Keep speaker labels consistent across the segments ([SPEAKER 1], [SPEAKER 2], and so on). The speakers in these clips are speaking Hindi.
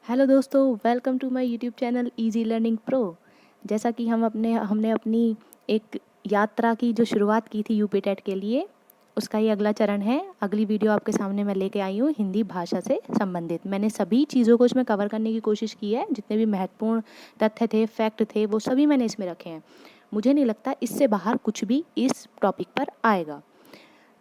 [SPEAKER 1] हेलो दोस्तों, welcome to my YouTube channel easy learning pro. जैसा कि हमने अपनी एक यात्रा की जो शुरुआत की थी यूपी टेट के लिए, उसका ये अगला चरण है। अगली वीडियो आपके सामने मैं लेके आई हूँ हिंदी भाषा से संबंधित। मैंने सभी चीज़ों को इसमें कवर करने की कोशिश की है। जितने भी महत्वपूर्ण तथ्य थे, फैक्ट थे, वो सभी मैंने इसमें रखे हैं। मुझे नहीं लगता इससे बाहर कुछ भी इस टॉपिक पर आएगा।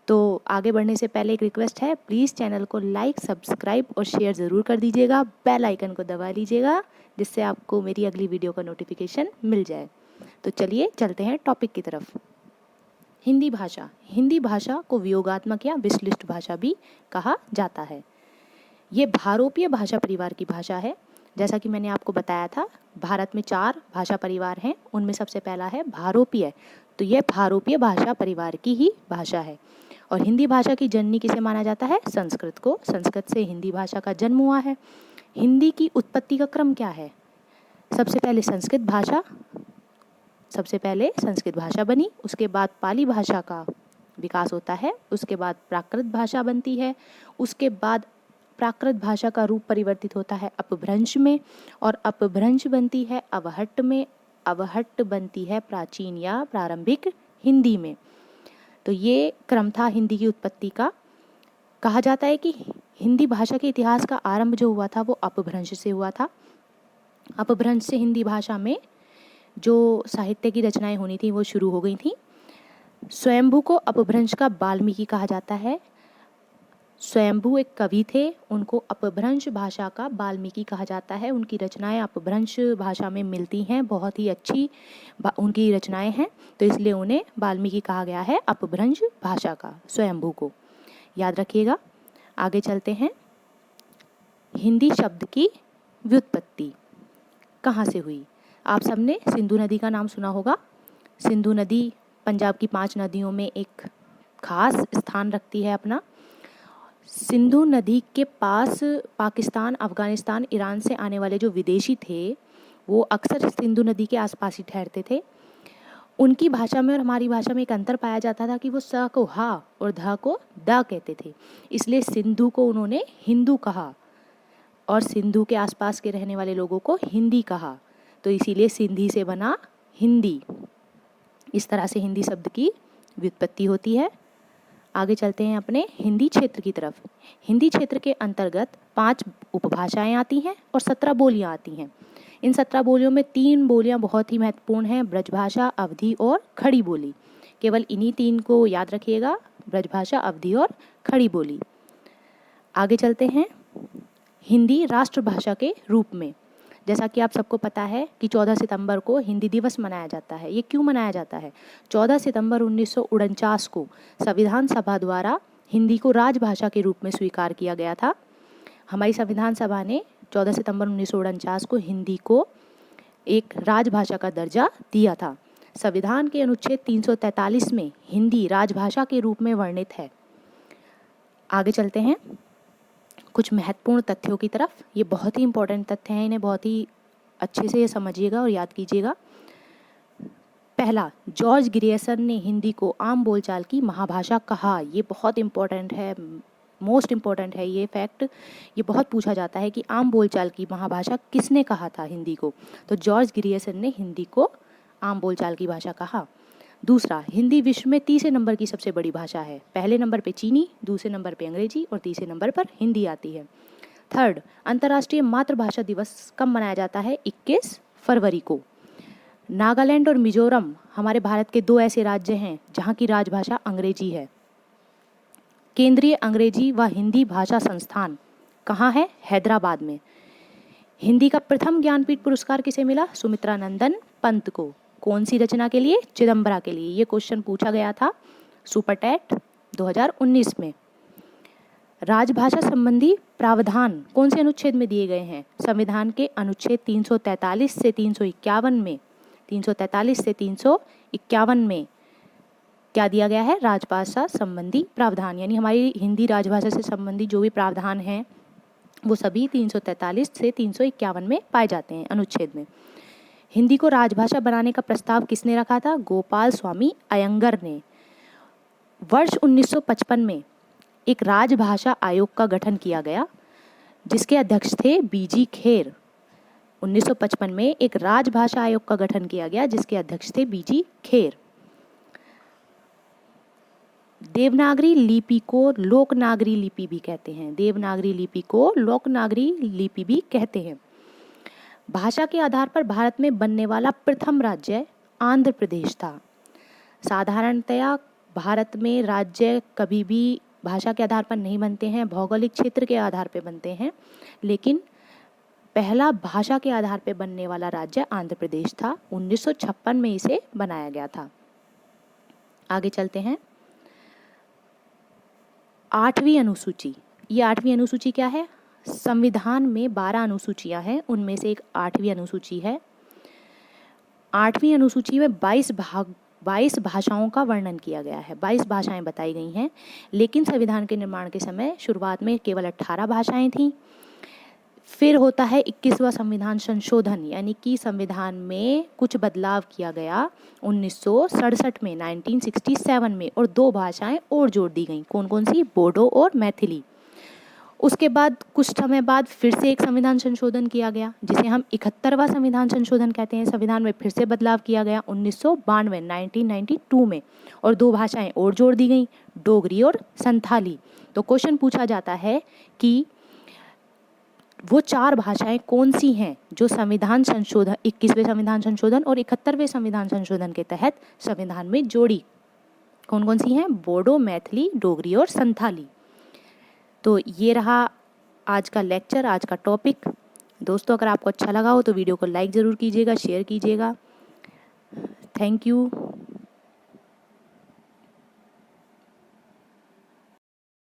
[SPEAKER 1] तो आगे बढ़ने से पहले एक रिक्वेस्ट है, प्लीज़ चैनल को लाइक, सब्सक्राइब और शेयर ज़रूर कर दीजिएगा। बेल आइकन को दबा लीजिएगा जिससे आपको मेरी अगली वीडियो का नोटिफिकेशन मिल जाए। तो चलिए चलते हैं टॉपिक की तरफ। हिंदी भाषा को वियोगात्मक या विश्लिष्ट भाषा भी कहा जाता है। ये भारोपीय भाषा परिवार की भाषा है। जैसा कि मैंने आपको बताया था, भारत में 4 भाषा परिवार हैं, उनमें सबसे पहला है भारोपीय। तो यह भारोपीय भाषा परिवार की ही भाषा है। और हिंदी भाषा की जननी किसे माना जाता है? संस्कृत को। संस्कृत से हिंदी भाषा का जन्म हुआ है। हिंदी की उत्पत्ति का क्रम क्या है? सबसे पहले संस्कृत भाषा बनी, उसके बाद पाली भाषा का विकास होता है, उसके बाद प्राकृत भाषा बनती है, उसके बाद प्राकृत भाषा का रूप परिवर्तित होता है अपभ्रंश में, और अपभ्रंश बनती है अवहट्ट में, अवहट्ट बनती है प्राचीन या प्रारंभिक हिंदी में। तो ये क्रम था हिंदी की उत्पत्ति का। कहा जाता है कि हिंदी भाषा के इतिहास का आरंभ जो हुआ था वो अपभ्रंश से हुआ था। अपभ्रंश से हिंदी भाषा में जो साहित्य की रचनाएं होनी थी वो शुरू हो गई थी। स्वयंभू को अपभ्रंश का वाल्मीकि कहा जाता है। स्वयंभू एक कवि थे, उनको अपभ्रंश भाषा का वाल्मीकि कहा जाता है। उनकी रचनाएं अपभ्रंश भाषा में मिलती हैं, बहुत ही अच्छी उनकी रचनाएं हैं, तो इसलिए उन्हें वाल्मीकि कहा गया है अपभ्रंश भाषा का, स्वयंभू को। याद रखिएगा। आगे चलते हैं। हिंदी शब्द की व्युत्पत्ति कहाँ से हुई? आप सबने सिंधु नदी का नाम सुना होगा। सिंधु नदी पंजाब की 5 नदियों में एक खास स्थान रखती है अपना। सिंधु नदी के पास पाकिस्तान, अफ़गानिस्तान, ईरान से आने वाले जो विदेशी थे वो अक्सर सिंधु नदी के आसपास ही ठहरते थे। उनकी भाषा में और हमारी भाषा में एक अंतर पाया जाता था कि वो स को हा और ध को द कहते थे। इसलिए सिंधु को उन्होंने हिंदू कहा और सिंधु के आसपास के रहने वाले लोगों को हिंदी कहा। तो इसीलिए सिंधी से बना हिंदी। इस तरह से हिंदी शब्द की व्युत्पत्ति होती है। आगे चलते हैं अपने हिंदी क्षेत्र की तरफ। हिंदी क्षेत्र के अंतर्गत 5 उपभाषाएं आती हैं और 17 बोलियां आती हैं। इन 17 बोलियों में 3 बोलियां बहुत ही महत्वपूर्ण हैं, ब्रजभाषा, अवधी और खड़ी बोली। केवल इन्हीं 3 को याद रखिएगा, ब्रजभाषा, अवधी और खड़ी बोली। आगे चलते हैं हिंदी राष्ट्रभाषा के रूप में। जैसा कि आप सबको पता है कि 14 सितंबर को हिंदी दिवस मनाया जाता है। ये क्यों मनाया जाता है? 14 सितंबर 1949 को संविधान सभा द्वारा हिंदी को राजभाषा के रूप में स्वीकार किया गया था। हमारी संविधान सभा ने 14 सितंबर 1949 को हिंदी को एक राजभाषा का दर्जा दिया था। संविधान के अनुच्छेद 343 में हिंदी राजभाषा के रूप में वर्णित है। आगे चलते हैं कुछ महत्वपूर्ण तथ्यों की तरफ। ये बहुत ही इंपॉर्टेंट तथ्य हैं, इन्हें बहुत ही अच्छे से समझिएगा और याद कीजिएगा। पहला, जॉर्ज ग्रियर्सन ने हिंदी को आम बोलचाल की महाभाषा कहा। ये बहुत इंपॉर्टेंट है, मोस्ट इम्पॉर्टेंट है ये फैक्ट। ये बहुत पूछा जाता है कि आम बोलचाल की महाभाषा किसने कहा था हिंदी को? तो जॉर्ज ग्रियर्सन ने हिंदी को आम बोलचाल की भाषा कहा। दूसरा, हिंदी विश्व में तीसरे नंबर की सबसे बड़ी भाषा है। पहले नंबर पे चीनी, दूसरे नंबर पे अंग्रेजी और तीसरे नंबर पर हिंदी आती है। थर्ड, अंतर्राष्ट्रीय मातृभाषा दिवस कब मनाया जाता है? 21 फरवरी को। नागालैंड और मिजोरम हमारे भारत के 2 ऐसे राज्य हैं जहाँ की राजभाषा अंग्रेजी है। केंद्रीय अंग्रेजी व हिंदी भाषा संस्थान कहाँ है? हैदराबाद में। हिंदी का प्रथम ज्ञानपीठ पुरस्कार किसे मिला? सुमित्रा नंदन पंत को। कौन सी रचना के लिए? चिदंबरा के लिए। ये क्वेश्चन पूछा गया था सुपर टेट 2019 में। राजभाषा संबंधी प्रावधान कौन से अनुच्छेद में दिए गए हैं? संविधान के अनुच्छेद 343 से 351 में। 343 से 351 में क्या दिया गया है? राजभाषा संबंधी प्रावधान, यानी हमारी हिंदी राजभाषा से संबंधी जो भी प्रावधान हैं वो सभी 343 से 351 में पाए जाते हैं अनुच्छेद में। हिंदी को राजभाषा बनाने का प्रस्ताव किसने रखा था? गोपाल स्वामी अयंगर ने। वर्ष 1955 में एक राजभाषा आयोग का गठन किया गया जिसके अध्यक्ष थे बीजी खेर। 1955 में एक राजभाषा आयोग का गठन किया गया जिसके अध्यक्ष थे बीजी खेर। देवनागरी लिपि को लोकनागरी लिपि भी कहते हैं। देवनागरी लिपि को लोकनागरी लिपि भी कहते हैं। भाषा के आधार पर भारत में बनने वाला प्रथम राज्य आंध्र प्रदेश था। साधारणतया भारत में राज्य कभी भी भाषा के आधार पर नहीं बनते हैं, भौगोलिक क्षेत्र के आधार पर बनते हैं, लेकिन पहला भाषा के आधार पर बनने वाला राज्य आंध्र प्रदेश था। 1956 में इसे बनाया गया था। आगे चलते हैं। 8वीं अनुसूची। ये 8वीं अनुसूची क्या है? संविधान में 12 अनुसूचियां हैं, उनमें से एक 8वीं अनुसूची है। 8वीं अनुसूची में 22 भाषाओं का वर्णन किया गया है। 22 भाषाएं बताई गई हैं, लेकिन संविधान के निर्माण के समय शुरुआत में केवल 18 भाषाएं थीं। फिर होता है 21वां संविधान संशोधन, यानी कि संविधान में कुछ बदलाव किया गया 1967 में, 1967 में, और 2 भाषाएं और जोड़ दी गई। कौन कौन सी? बोडो और मैथिली। उसके बाद कुछ समय बाद फिर से एक संविधान संशोधन किया गया जिसे हम 71वां संविधान संशोधन कहते हैं। संविधान में फिर से बदलाव किया गया 1992 1992 में, और 2 भाषाएं और जोड़ दी गई, डोगरी और संथाली। तो क्वेश्चन पूछा जाता है कि वो 4 भाषाएं कौन सी हैं जो संविधान संशोधन 21वें संविधान संशोधन और 71वें संविधान संशोधन के तहत संविधान में जोड़ी। कौन कौन सी हैं? बोडो, मैथिली, डोगरी और संथाली। तो ये रहा आज का लेक्चर, आज का टॉपिक। दोस्तों, अगर आपको अच्छा लगा हो तो वीडियो को लाइक ज़रूर कीजिएगा, शेयर कीजिएगा। Thank you.